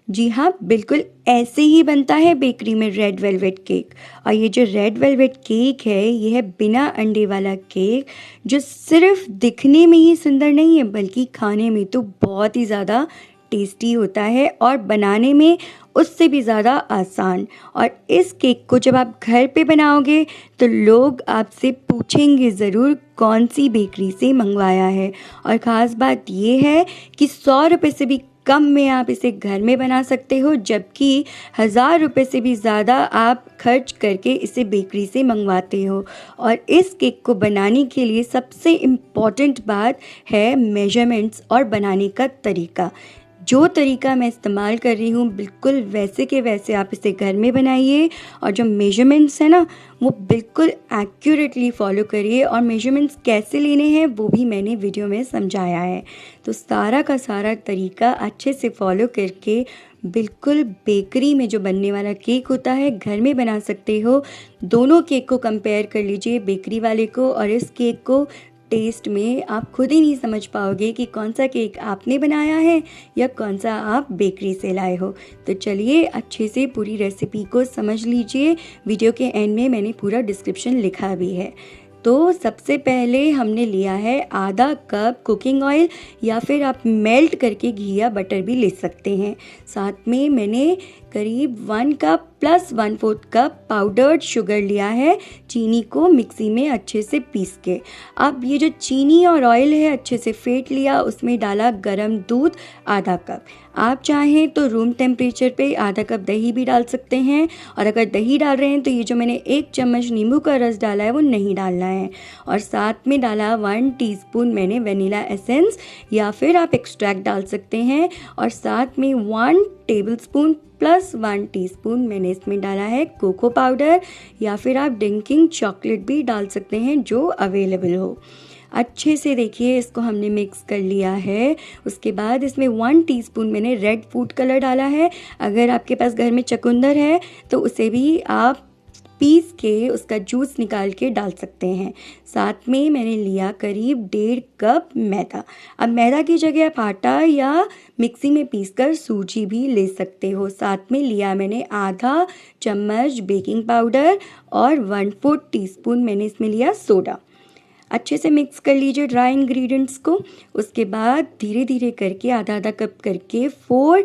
जी हाँ, बिल्कुल ऐसे ही बनता है बेकरी में रेड वेलवेट केक। और ये जो रेड वेलवेट केक है, ये है बिना अंडे वाला केक, जो सिर्फ दिखने में ही सुंदर नहीं है बल्कि खाने में तो बहुत ही ज़्यादा टेस्टी होता है और बनाने में उससे भी ज़्यादा आसान। और इस केक को जब आप घर पे बनाओगे तो लोग आपसे पूछेंगे ज़रूर कौन सी बेकरी से मंगवाया है। और ख़ास बात ये है कि 100 रुपये से भी कम में आप इसे घर में बना सकते हो, जबकि 1000 रुपये से भी ज़्यादा आप खर्च करके इसे बेकरी से मंगवाते हो। और इस केक को बनाने के लिए सबसे इम्पॉर्टेंट बात है मेजरमेंट्स और बनाने का तरीका। जो तरीका मैं इस्तेमाल कर रही हूँ बिल्कुल वैसे के वैसे आप इसे घर में बनाइए, और जो मेजरमेंट्स हैं ना वो बिल्कुल एक्यूरेटली फॉलो करिए। और मेजरमेंट्स कैसे लेने हैं वो भी मैंने वीडियो में समझाया है। तो सारा का सारा तरीका अच्छे से फॉलो करके बिल्कुल बेकरी में जो बनने वाला केक होता है घर में बना सकते हो। दोनों केक को कंपेयर कर लीजिए, बेकरी वाले को और इस केक को। टेस्ट में आप खुद ही नहीं समझ पाओगे कि कौन सा केक आपने बनाया है या कौन सा आप बेकरी से लाए हो। तो चलिए अच्छे से पूरी रेसिपी को समझ लीजिए। वीडियो के एंड में मैंने पूरा डिस्क्रिप्शन लिखा भी है। तो सबसे पहले हमने लिया है आधा कप कुकिंग ऑयल, या फिर आप मेल्ट करके घी या बटर भी ले सकते हैं। साथ में मैंने करीब 1 cup plus 1/4 cup powdered sugar लिया है, चीनी को मिक्सी में अच्छे से पीस के। अब ये जो चीनी और ऑयल है अच्छे से फेंट लिया, उसमें डाला गरम दूध आधा कप। आप चाहें तो रूम टेम्परेचर पे आधा कप दही भी डाल सकते हैं, और अगर दही डाल रहे हैं तो ये जो मैंने 1 चम्मच नींबू का रस डाला है वो नहीं डालना है। और साथ में डाला 1 टीस्पून मैंने वेनिला एसेंस, या फिर आप एक्सट्रैक्ट डाल सकते हैं। और साथ में 1 टेबलस्पून प्लस 1 टीस्पून मैंने इसमें डाला है कोको पाउडर, या फिर आप ड्रिंकिंग चॉकलेट भी डाल सकते हैं जो अवेलेबल हो। अच्छे से देखिए इसको हमने मिक्स कर लिया है। उसके बाद इसमें 1 टीस्पून मैंने रेड फूड कलर डाला है। अगर आपके पास घर में चुकंदर है तो उसे भी आप पीस के उसका जूस निकाल के डाल सकते हैं। साथ में मैंने लिया करीब 1.5 कप मैदा। अब मैदा की जगह आप आटा या मिक्सी में पीसकर सूजी भी ले सकते हो। साथ में लिया मैंने आधा चम्मच बेकिंग पाउडर और 1/4 टीस्पून मैंने इसमें लिया सोडा। अच्छे से मिक्स कर लीजिए ड्राई इंग्रेडिएंट्स को। उसके बाद धीरे धीरे करके आधा आधा कप करके 4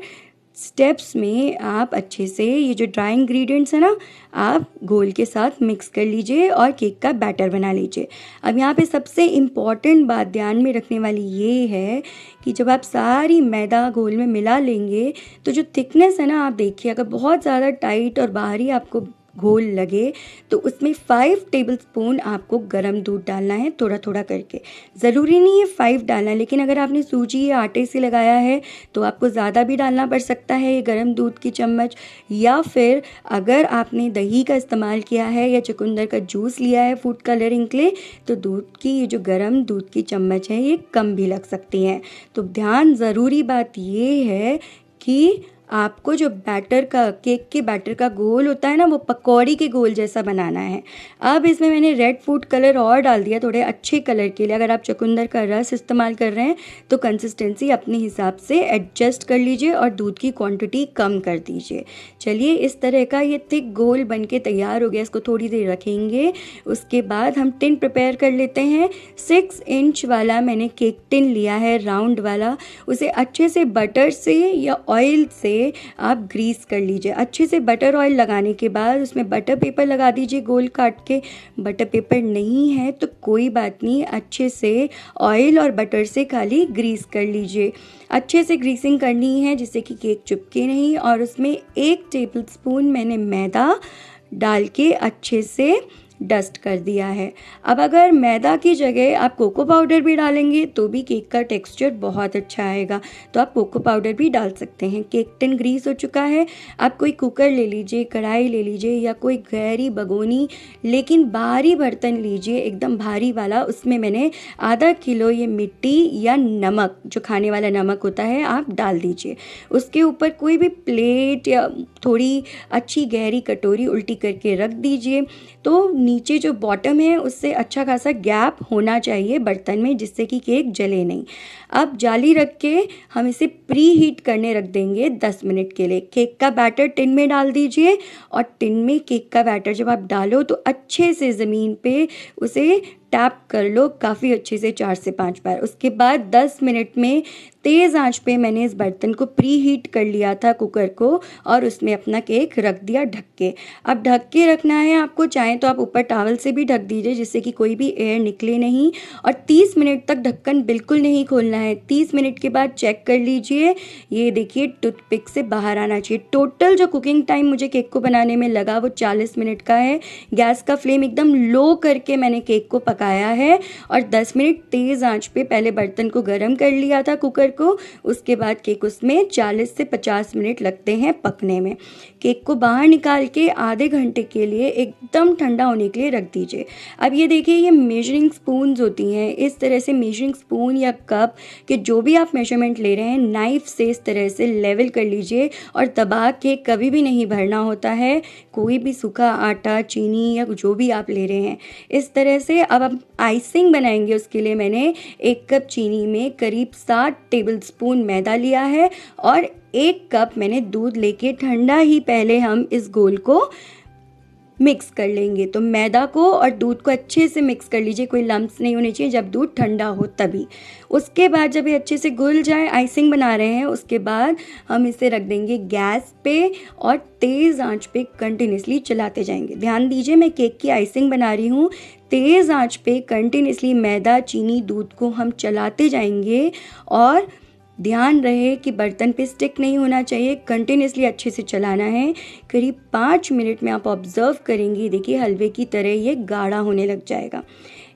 स्टेप्स में आप अच्छे से ये जो ड्राई इंग्रेडिएंट्स है ना आप घोल के साथ मिक्स कर लीजिए और केक का बैटर बना लीजिए। अब यहाँ पे सबसे इम्पॉर्टेंट बात ध्यान में रखने वाली ये है कि जब आप सारी मैदा घोल में मिला लेंगे तो जो थिकनेस है ना आप देखिए, अगर बहुत ज़्यादा टाइट और बाहरी आपको घोल लगे तो उसमें 5 टेबलस्पून आपको गरम दूध डालना है, थोड़ा थोड़ा करके। ज़रूरी नहीं है 5 डालना, लेकिन अगर आपने सूजी या आटे से लगाया है तो आपको ज़्यादा भी डालना पड़ सकता है ये गरम दूध की चम्मच। या फिर अगर आपने दही का इस्तेमाल किया है या चुकंदर का जूस लिया है फूड कलरिंग के लिए, तो दूध की ये जो गरम दूध की चम्मच है ये कम भी लग सकती हैं। तो ध्यान ज़रूरी बात ये है कि आपको जो बैटर का केक के बैटर का गोल होता है ना वो पकौड़ी के गोल जैसा बनाना है। अब इसमें मैंने रेड फूड कलर और डाल दिया थोड़े अच्छे कलर के लिए। अगर आप चुकंदर का रस इस्तेमाल कर रहे हैं तो कंसिस्टेंसी अपने हिसाब से एडजस्ट कर लीजिए और दूध की क्वांटिटी कम कर दीजिए। चलिए इस तरह का ये थिक गोल बन के तैयार हो गया। इसको थोड़ी देर रखेंगे। उसके बाद हम टिन प्रिपेयर कर लेते हैं। 6 इंच वाला मैंने केक टिन लिया है राउंड वाला। उसे अच्छे से बटर से या ऑयल से आप ग्रीस कर लीजिए। अच्छे से बटर ऑयल लगाने के बाद उसमें बटर पेपर लगा दीजिए गोल काट के। बटर पेपर नहीं है तो कोई बात नहीं, अच्छे से ऑयल और बटर से खाली ग्रीस कर लीजिए। अच्छे से ग्रीसिंग करनी है जिससे कि केक चिपके नहीं। और उसमें 1 टेबलस्पून मैंने मैदा डाल के अच्छे से डस्ट कर दिया है। अब अगर मैदा की जगह आप कोको पाउडर भी डालेंगे तो भी केक का टेक्सचर बहुत अच्छा आएगा, तो आप कोको पाउडर भी डाल सकते हैं। केक टिन ग्रीस हो चुका है। आप कोई कुकर ले लीजिए, कढ़ाई ले लीजिए या कोई गहरी भगोनी, लेकिन भारी बर्तन लीजिए एकदम भारी वाला। उसमें मैंने आधा किलो ये मिट्टी या नमक, जो खाने वाला नमक होता है, आप डाल दीजिए। उसके ऊपर कोई भी प्लेट या थोड़ी अच्छी गहरी कटोरी उल्टी करके रख दीजिए। तो नीचे जो बॉटम है उससे अच्छा खासा गैप होना चाहिए बर्तन में, जिससे कि केक जले नहीं। अब जाली रख के हम इसे प्री हीट करने रख देंगे 10 मिनट के लिए। केक का बैटर टिन में डाल दीजिए और टिन में केक का बैटर जब आप डालो तो अच्छे से ज़मीन पे उसे टैप कर लो काफ़ी अच्छे से 4 से 5 बार। उसके बाद 10 मिनट में तेज़ आंच पे मैंने इस बर्तन को प्री हीट कर लिया था कुकर को, और उसमें अपना केक रख दिया ढक के। अब ढक के रखना है आपको, चाहे तो आप ऊपर टॉवल से भी ढक दीजिए जिससे कि कोई भी एयर निकले नहीं, और 30 मिनट तक ढक्कन बिल्कुल नहीं खोलना है। 30 मिनट के बाद चेक कर लीजिए, ये देखिए टूथपिक से बाहर आना चाहिए। टोटल जो कुकिंग टाइम मुझे केक को बनाने में लगा वो 40 मिनट का है। गैस का फ्लेम एकदम लो करके मैंने केक को पकाया है, और 10 मिनट तेज़ आंच पे पहले बर्तन को गर्म कर लिया था कुकर को, उसके बाद केक उसमें 40 से 50 मिनट लगते हैं पकने में। केक को बाहर निकाल के आधे घंटे के लिए एकदम ठंडा होने के लिए रख दीजिए। अब ये देखिए, ये मेजरिंग स्पून्स होती हैं, इस तरह से मेजरिंग स्पून या कप के जो भी आप मेजरमेंट ले रहे हैं, नाइफ से इस तरह से लेवल कर लीजिए, और दबा के कभी भी नहीं भरना होता है कोई भी सूखा आटा, चीनी या जो भी आप ले रहे हैं। इस तरह से अब आप आइसिंग बनाएंगे, उसके लिए मैंने 1 कप चीनी में करीब 7 टेबलस्पून मैदा लिया है, और 1 कप मैंने दूध लेके ठंडा ही पहले हम इस घोल को मिक्स कर लेंगे। तो मैदा को और दूध को अच्छे से मिक्स कर लीजिए, कोई लम्प्स नहीं होने चाहिए, जब दूध ठंडा हो तभी। उसके बाद जब ये अच्छे से घुल जाए, आइसिंग बना रहे हैं, उसके बाद हम इसे रख देंगे गैस पे और तेज़ आंच पे कंटिन्यूसली चलाते जाएंगे। ध्यान दीजिए, मैं केक की आइसिंग बना रही हूँ, तेज़ आंच पे कंटिन्यूसली मैदा, चीनी, दूध को हम चलाते जाएंगे, और ध्यान रहे कि बर्तन पे स्टिक नहीं होना चाहिए, कंटिन्यूसली अच्छे से चलाना है। करीब 5 मिनट में आप ऑब्जर्व करेंगी, देखिए हलवे की तरह ये गाढ़ा होने लग जाएगा।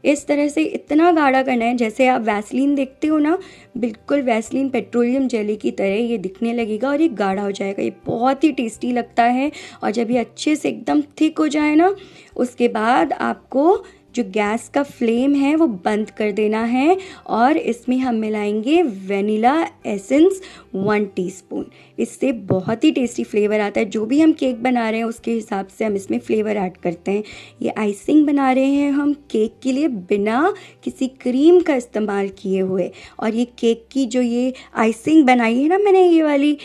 इस तरह से इतना गाढ़ा करना है जैसे आप वैसलीन देखते हो ना, बिल्कुल वैसलीन पेट्रोलियम जेली की तरह ये दिखने लगेगा और ये गाढ़ा हो जाएगा। ये बहुत ही टेस्टी लगता है, और जब ये अच्छे से एकदम थिक हो जाए ना, उसके बाद आपको जो गैस का फ्लेम है वो बंद कर देना है, और इसमें हम मिलाएंगे वेनिला एसेंस 1 टीस्पून। इससे बहुत ही टेस्टी फ्लेवर आता है। जो भी हम केक बना रहे हैं उसके हिसाब से हम इसमें फ्लेवर ऐड करते हैं। ये आइसिंग बना रहे हैं हम केक के लिए बिना किसी क्रीम का इस्तेमाल किए हुए, और ये केक की जो ये आइसिंग बनाई है ना मैंने, ये वाली,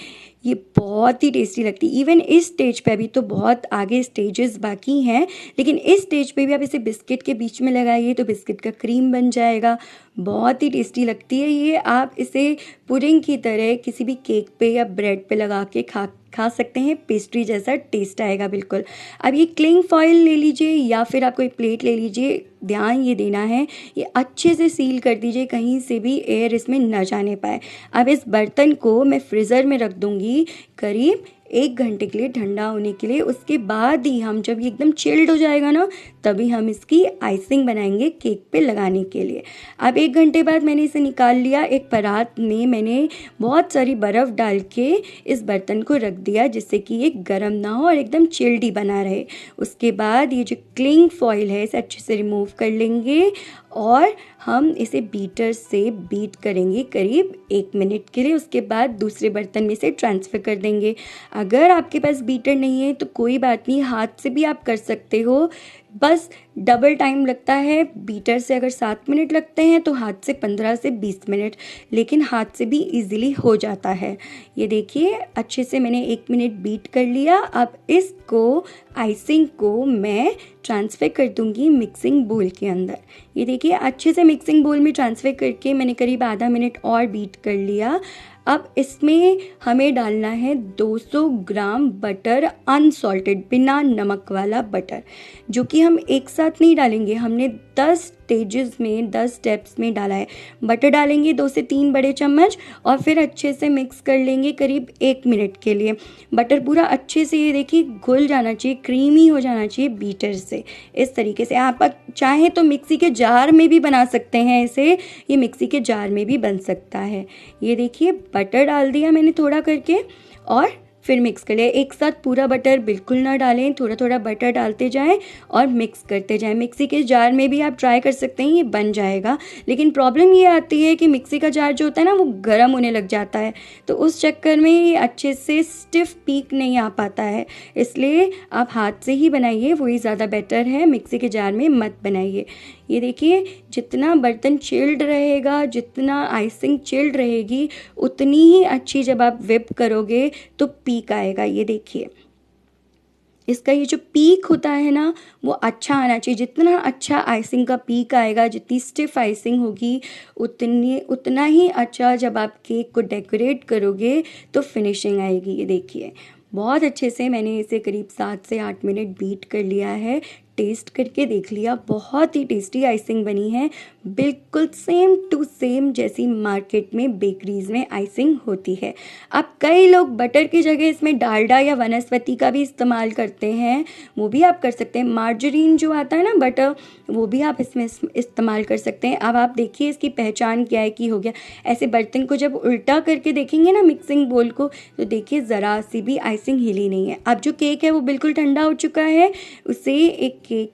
ये बहुत ही टेस्टी लगती है। इवन इस स्टेज पे अभी तो बहुत आगे स्टेजेस बाकी हैं, लेकिन इस स्टेज पे भी आप इसे बिस्किट के बीच में लगाइए तो बिस्किट का क्रीम बन जाएगा। बहुत ही टेस्टी लगती है ये। आप इसे पुडिंग की तरह किसी भी केक पे या ब्रेड पे लगा के खा सकते हैं, पेस्ट्री जैसा टेस्ट आएगा बिल्कुल। अब ये क्लिंग फॉइल ले लीजिए या फिर आप कोई प्लेट ले लीजिए, ध्यान ये देना है ये अच्छे से सील कर दीजिए, कहीं से भी एयर इसमें न जाने पाए। अब इस बर्तन को मैं फ्रीज़र में रख दूँगी करीब 1 घंटे के लिए ठंडा होने के लिए। उसके बाद ही हम, जब ये एकदम चिल्ड हो जाएगा ना, तभी हम इसकी आइसिंग बनाएंगे केक पे लगाने के लिए। अब 1 घंटे बाद मैंने इसे निकाल लिया। एक परात में मैंने बहुत सारी बर्फ़ डाल के इस बर्तन को रख दिया जिससे कि ये गर्म ना हो और एकदम चिल्ड ही बना रहे। उसके बाद ये जो क्लिंग फॉइल है इसे अच्छे से रिमूव कर लेंगे, और हम इसे बीटर से बीट करेंगे करीब 1 मिनट के लिए। उसके बाद दूसरे बर्तन में से ट्रांसफ़र कर देंगे। अगर आपके पास बीटर नहीं है तो कोई बात नहीं, हाथ से भी आप कर सकते हो, बस डबल टाइम लगता है। बीटर से अगर 7 मिनट लगते हैं तो हाथ से 15 से 20 मिनट, लेकिन हाथ से भी इजीली हो जाता है। ये देखिए अच्छे से मैंने 1 मिनट बीट कर लिया। अब इसको, आइसिंग को मैं ट्रांसफ़र कर दूंगी मिक्सिंग बोल के अंदर। ये देखिए अच्छे से मिक्सिंग बोल में ट्रांसफ़र करके मैंने करीब आधा मिनट और बीट कर लिया। अब इसमें हमें डालना है 200 ग्राम बटर, अनसॉल्टेड, बिना नमक वाला बटर, जो कि हम एक साथ नहीं डालेंगे, हमने 10 स्टेजेस में, 10 स्टेप्स में डाला है। बटर डालेंगे 2 से 3 बड़े चम्मच, और फिर अच्छे से मिक्स कर लेंगे करीब 1 मिनट के लिए। बटर पूरा अच्छे से, ये देखिए, घुल जाना चाहिए, क्रीमी हो जाना चाहिए बीटर से। इस तरीके से आप चाहें तो मिक्सी के जार में भी बना सकते हैं इसे, ये मिक्सी के जार में भी बन सकता है। ये देखिए बटर डाल दिया मैंने थोड़ा करके, और फिर मिक्स कर लिया। एक साथ पूरा बटर बिल्कुल ना डालें, थोड़ा थोड़ा बटर डालते जाएं और मिक्स करते जाएं। मिक्सी के जार में भी आप ट्राई कर सकते हैं, ये बन जाएगा। लेकिन प्रॉब्लम ये आती है कि मिक्सी का जार जो होता है ना वो गर्म होने लग जाता है, तो उस चक्कर में ये अच्छे से स्टिफ पीक नहीं आ पाता है। इसलिए आप हाथ से ही बनाइए, वही ज़्यादा बेटर है, मिक्सी के जार में मत बनाइए। ये देखिए, जितना बर्तन चिल्ड रहेगा, जितना आइसिंग चिल्ड रहेगी, उतनी ही अच्छी जब आप विप करोगे तो पीक आएगा। ये देखिए, इसका ये जो पीक होता है ना वो अच्छा आना चाहिए। जितना अच्छा आइसिंग का पीक आएगा, जितनी स्टिफ आइसिंग होगी, उतना ही अच्छा जब आप केक को डेकोरेट करोगे तो फिनिशिंग आएगी। ये देखिए, बहुत अच्छे से मैंने इसे करीब 7 से 8 मिनट बीट कर लिया है। टेस्ट करके देख लिया, बहुत ही टेस्टी आइसिंग बनी है, बिल्कुल सेम टू सेम जैसी मार्केट में बेकरीज में आइसिंग होती है। अब कई लोग बटर की जगह इसमें डालडा या वनस्पति का भी इस्तेमाल करते हैं, वो भी आप कर सकते हैं। मार्जरीन जो आता है ना बटर, वो भी आप इसमें इस्तेमाल कर सकते हैं। अब आप देखिए इसकी पहचान क्या है कि हो गया। ऐसे बर्तन को जब उल्टा करके देखेंगे ना मिक्सिंग बोल को, तो देखिए ज़रा सी भी आइसिंग हिली नहीं है। अब जो केक है वो बिल्कुल ठंडा हो चुका है, उसे एक केक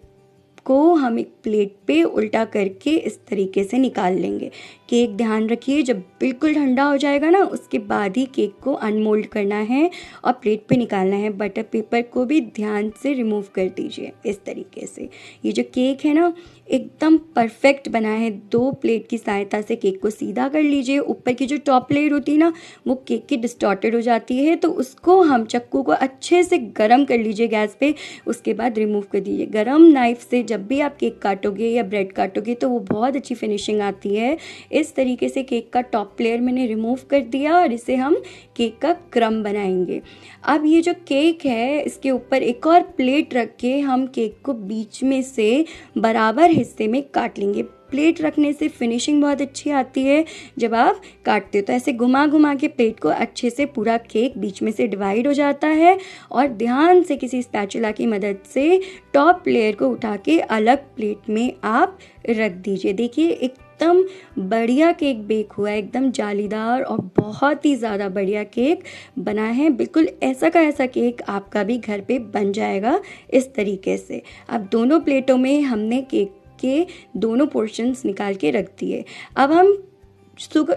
को हम एक प्लेट पे उल्टा करके इस तरीके से निकाल लेंगे। केक ध्यान रखिए, जब बिल्कुल ठंडा हो जाएगा ना उसके बाद ही केक को अनमोल्ड करना है और प्लेट पे निकालना है। बटर पेपर को भी ध्यान से रिमूव कर दीजिए इस तरीके से। ये जो केक है ना एकदम परफेक्ट बना है। 2 प्लेट की सहायता से केक को सीधा कर लीजिए। ऊपर की जो टॉप लेयर होती है ना वो केक की डिस्टॉर्टेड हो जाती है, तो उसको हम चक्कू को अच्छे से गर्म कर लीजिए गैस पे, उसके बाद रिमूव कर दीजिए। गरम नाइफ से जब भी आप केक काटोगे या ब्रेड काटोगे तो वो बहुत अच्छी फिनिशिंग आती है। इस तरीके से केक का टॉप लेयर मैंने रिमूव कर दिया और इसे हम केक का क्रम बनाएंगे। अब ये जो केक है इसके ऊपर एक और प्लेट रख के हम केक को बीच में से बराबर हिस्से में काट लेंगे। प्लेट रखने से फिनिशिंग बहुत अच्छी आती है। जब आप काटते हो तो ऐसे घुमा घुमा के प्लेट को अच्छे से पूरा केक बीच में से डिवाइड हो जाता है और ध्यान से किसी स्पैचुला की मदद से टॉप लेयर को उठा के अलग प्लेट में आप रख दीजिए। देखिए एकदम बढ़िया केक बेक हुआ है, एकदम जालीदार और बहुत ही ज़्यादा बढ़िया केक बना है। बिल्कुल ऐसा का ऐसा केक आपका भी घर पे बन जाएगा इस तरीके से। अब दोनों प्लेटों में हमने केक के दोनों पोर्शंस निकाल के रख दिए। अब हम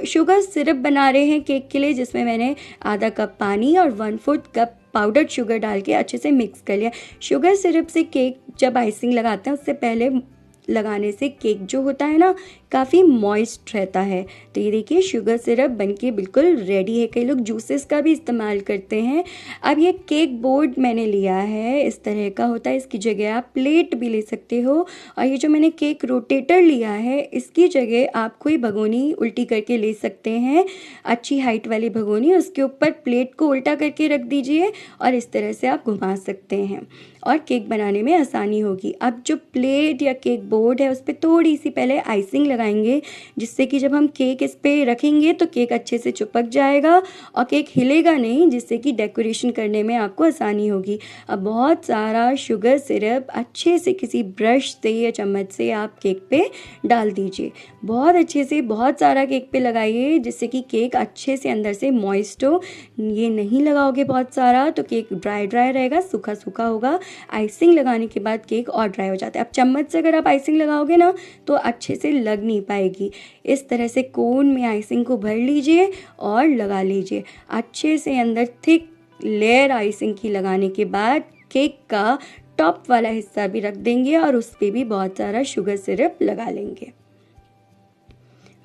शुगर सिरप बना रहे हैं केक के लिए, जिसमें मैंने आधा कप पानी और 1/4 कप पाउडर्ड शुगर डाल के अच्छे से मिक्स कर लिया। शुगर सिरप से केक जब आइसिंग लगाते हैं उससे पहले लगाने से केक जो होता है ना काफ़ी मॉइस्ट रहता है। तो ये देखिए शुगर सिरप बनके बिल्कुल रेडी है। कई लोग जूसेस का भी इस्तेमाल करते हैं। अब ये केक बोर्ड मैंने लिया है, इस तरह का होता है, इसकी जगह आप प्लेट भी ले सकते हो। और ये जो मैंने केक रोटेटर लिया है इसकी जगह आप कोई भगोनी उल्टी करके ले सकते हैं, अच्छी हाइट वाली भगोनी। उसके ऊपर प्लेट को उल्टा करके रख दीजिए और इस तरह से आप घुमा सकते हैं और केक बनाने में आसानी होगी। अब जो प्लेट या केक बोर्ड है उस पर थोड़ी सी पहले आइसिंग लगाएंगे, जिससे कि जब हम केक इस पर रखेंगे तो केक अच्छे से चिपक जाएगा और केक हिलेगा नहीं, जिससे कि डेकोरेशन करने में आपको आसानी होगी। अब बहुत सारा शुगर सिरप अच्छे से किसी ब्रश से या चम्मच से आप केक पे डाल दीजिए। बहुत अच्छे से बहुत सारा केक पे लगाइए, जिससे कि केक अच्छे से अंदर से मॉइस्ट हो। ये नहीं लगाओगे बहुत सारा तो केक ड्राई ड्राई रहेगा, सूखा सूखा होगा। आइसिंग लगाने के बाद केक और ड्राई हो जाता है। अब चम्मच से अगर आप आइसिंग लगाओगे ना तो अच्छे से लग नहीं पाएगी। इस तरह से कोन में आइसिंग को भर लीजिए और लगा लीजिए अच्छे से। अंदर थिक लेयर आइसिंग की लगाने के बाद केक का टॉप वाला हिस्सा भी रख देंगे और उस पर भी बहुत सारा शुगर सिरप लगा लेंगे।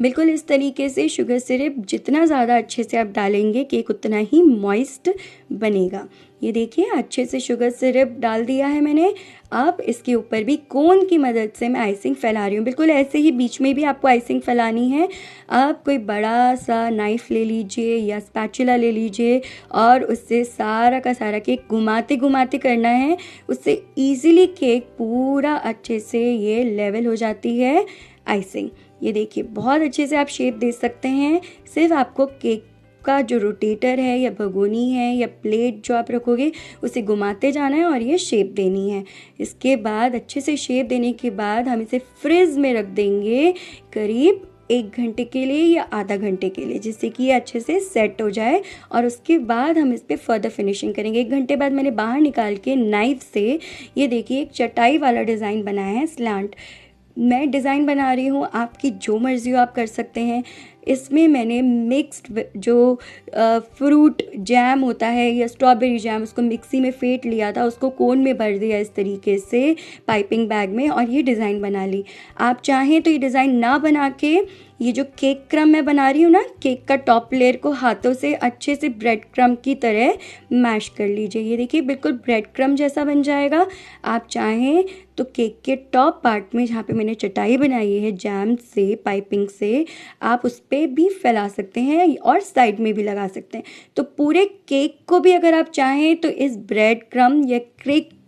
बिल्कुल इस तरीके से शुगर सिरप जितना ज़्यादा अच्छे से आप डालेंगे केक उतना ही मॉइस्ट बनेगा। ये देखिए अच्छे से शुगर सिरप डाल दिया है मैंने। अब इसके ऊपर भी कोन की मदद से मैं आइसिंग फैला रही हूँ। बिल्कुल ऐसे ही बीच में भी आपको आइसिंग फैलानी है। आप कोई बड़ा सा नाइफ़ ले लीजिए या स्पैचुला ले लीजिए और उससे सारा का सारा केक घुमाते घुमाते करना है। उससे ईज़िली केक पूरा अच्छे से ये लेवल हो जाती है आइसिंग। ये देखिए बहुत अच्छे से आप शेप दे सकते हैं। सिर्फ आपको केक का जो रोटेटर है या भगोनी है या प्लेट जो आप रखोगे उसे घुमाते जाना है और ये शेप देनी है। इसके बाद अच्छे से शेप देने के बाद हम इसे फ्रिज में रख देंगे करीब 1 घंटे के लिए या आधा घंटे के लिए, जिससे कि ये अच्छे से सेट हो जाए। और उसके बाद हम इस पर फर्दर फिनिशिंग करेंगे। 1 घंटे बाद मैंने बाहर निकाल के नाइफ से ये देखिए एक चटाई वाला डिज़ाइन बनाया है, स्लांट। मैं डिज़ाइन बना रही हूँ, आपकी जो मर्ज़ी हो आप कर सकते हैं। इसमें मैंने मिक्स्ड जो फ्रूट जैम होता है या स्ट्रॉबेरी जैम, उसको मिक्सी में फेंट लिया था, उसको कोन में भर दिया इस तरीके से पाइपिंग बैग में, और ये डिज़ाइन बना ली। आप चाहें तो ये डिज़ाइन ना बना के ये जो केक क्रम मैं बना रही हूँ ना, केक का टॉप लेयर को हाथों से अच्छे से ब्रेड क्रम की तरह मैश कर लीजिए। ये देखिए बिल्कुल ब्रेड क्रम जैसा बन जाएगा। आप चाहें तो केक के टॉप पार्ट में जहाँ पे मैंने चटाई बनाई है जैम से, पाइपिंग से, आप उस पर भी फैला सकते हैं और साइड में भी लगा सकते हैं। तो पूरे केक को भी अगर आप चाहें तो इस ब्रेड क्रम या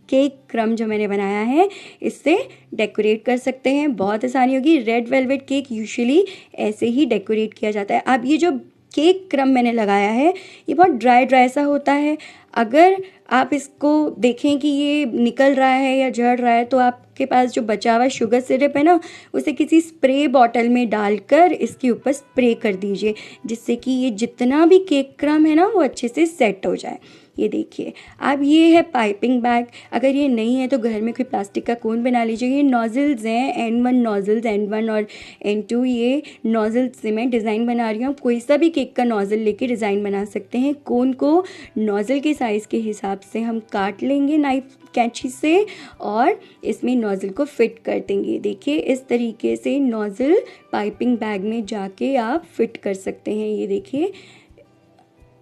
केक क्रम जो मैंने बनाया है इससे डेकोरेट कर सकते हैं। बहुत आसानी होगी। रेड वेलवेट केक यूजुअली ऐसे ही डेकोरेट किया जाता है। अब ये जो केक क्रम मैंने लगाया है ये बहुत ड्राई सा होता है। अगर आप इसको देखें कि ये निकल रहा है या झड़ रहा है, तो आपके पास जो बचा हुआ शुगर सिरप है ना, उसे किसी स्प्रे बॉटल में डालकर इसके ऊपर स्प्रे कर दीजिए, जिससे कि ये जितना भी केक क्रम है ना वो अच्छे से सेट हो जाए। ये देखिए, अब ये है पाइपिंग बैग। अगर ये नहीं है तो घर में कोई प्लास्टिक का कोन बना लीजिए। ये नॉजल्स हैं, N1 नॉजल्स, N1 और N2, ये नॉजल्स से मैं डिज़ाइन बना रही हूँ। कोई सा भी केक का नॉजल लेके डिज़ाइन बना सकते हैं। कोन को नॉजल के साइज़ के हिसाब से हम काट लेंगे नाइफ कैंची से और इसमें नॉजल को फिट कर देंगे। देखिए इस तरीके से नॉजल पाइपिंग बैग में जाके आप फिट कर सकते हैं। ये देखिए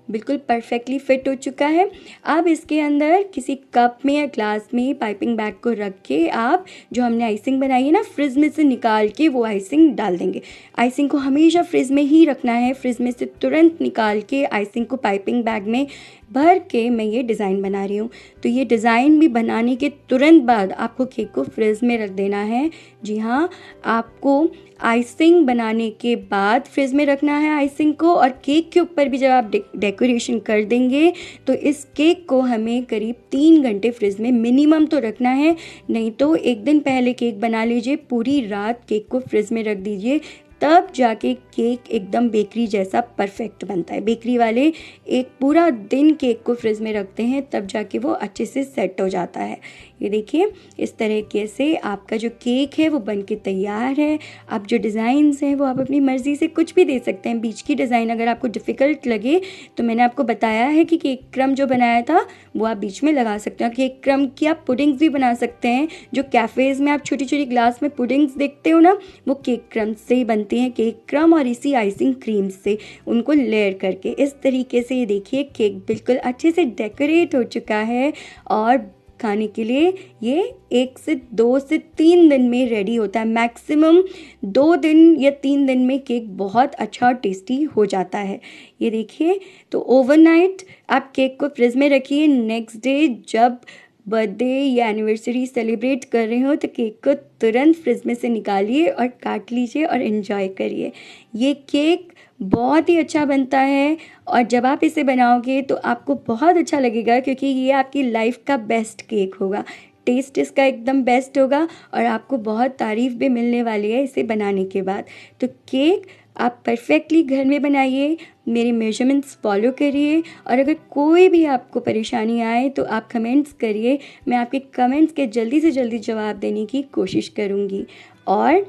बिल्कुल परफेक्टली फिट हो चुका है। अब इसके अंदर किसी कप में या ग्लास में पाइपिंग बैग को रख के आप जो हमने आइसिंग बनाई है ना, फ्रिज में से निकाल के वो आइसिंग डाल देंगे। आइसिंग को हमेशा फ्रिज में ही रखना है। फ्रिज में से तुरंत निकाल के आइसिंग को पाइपिंग बैग में भर के मैं ये डिज़ाइन बना रही हूँ। तो ये डिज़ाइन भी बनाने के तुरंत बाद आपको केक को फ्रिज में रख देना है। जी हाँ, आपको आइसिंग बनाने के बाद फ्रिज में रखना है आइसिंग को। और केक के ऊपर भी जब आप डेकोरेशन कर देंगे तो इस केक को हमें करीब 3 घंटे फ्रिज में मिनिमम तो रखना है। नहीं तो 1 दिन पहले केक बना लीजिए, पूरी रात केक को फ्रिज में रख दीजिए, तब जाके केक एकदम बेकरी जैसा परफेक्ट बनता है। बेकरी वाले एक पूरा दिन केक को फ्रिज में रखते हैं, तब जाके वो अच्छे से सेट हो जाता है। ये देखिए इस तरीके से आपका जो केक है वो बन के तैयार है। अब जो डिज़ाइंस हैं वो आप अपनी मर्ज़ी से कुछ भी दे सकते हैं। बीच की डिज़ाइन अगर आपको डिफ़िकल्ट लगे तो मैंने आपको बताया है कि केक क्रम जो बनाया था वो आप बीच में लगा सकते हैं। केक क्रम की आप पुडिंग्स भी बना सकते हैं। जो कैफ़ेज़ में आप छोटी छोटी ग्लास में पुडिंग्स देखते हो ना, वो केक क्रम से ही बनती हैं। केक क्रम और इसी आइसिंग क्रीम से उनको लेयर करके इस तरीके से ये देखिए केक बिल्कुल अच्छे से डेकोरेट हो चुका है। और खाने के लिए ये 1 से 2 से 3 दिन में रेडी होता है। मैक्सिमम 2 दिन या 3 दिन में केक बहुत अच्छा और टेस्टी हो जाता है। ये देखिए, तो ओवरनाइट आप केक को फ्रिज में रखिए। नेक्स्ट डे जब बर्थडे या एनिवर्सरी सेलिब्रेट कर रहे हो तो केक को तुरंत फ्रिज में से निकालिए और काट लीजिए और एंजॉय करिए। ये केक बहुत ही अच्छा बनता है और जब आप इसे बनाओगे तो आपको बहुत अच्छा लगेगा, क्योंकि ये आपकी लाइफ का बेस्ट केक होगा। टेस्ट इसका एकदम बेस्ट होगा और आपको बहुत तारीफ़ भी मिलने वाली है इसे बनाने के बाद। तो केक आप परफेक्टली घर में बनाइए, मेरे मेजरमेंट्स फॉलो करिए, और अगर कोई भी आपको परेशानी आए तो आप कमेंट्स करिए। मैं आपके कमेंट्स के जल्दी से जल्दी जवाब देने की कोशिश करूँगी। और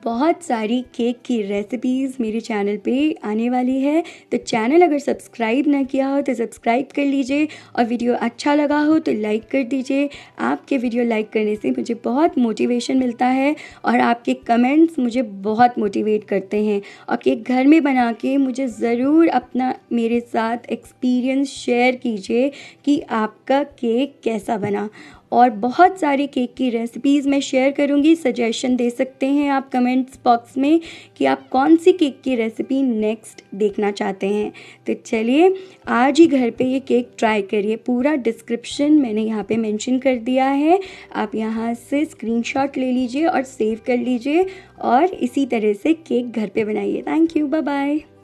बहुत सारी केक की रेसिपीज़ मेरे चैनल पे आने वाली है, तो चैनल अगर सब्सक्राइब ना किया हो तो सब्सक्राइब कर लीजिए, और वीडियो अच्छा लगा हो तो लाइक कर दीजिए। आपके वीडियो लाइक करने से मुझे बहुत मोटिवेशन मिलता है और आपके कमेंट्स मुझे बहुत मोटिवेट करते हैं। और केक घर में बना के मुझे ज़रूर अपना मेरे साथ एक्सपीरियंस शेयर कीजिए कि आपका केक कैसा बना। और बहुत सारी केक की रेसिपीज़ मैं शेयर करूँगी। सजेशन दे सकते हैं आप कमेंट्स बॉक्स में कि आप कौन सी केक की रेसिपी नेक्स्ट देखना चाहते हैं। तो चलिए आज ही घर पे ये केक ट्राई करिए। पूरा डिस्क्रिप्शन मैंने यहाँ पे मेंशन कर दिया है, आप यहाँ से स्क्रीनशॉट ले लीजिए और सेव कर लीजिए और इसी तरह से केक घर पे बनाइए। Thank you, bye bye.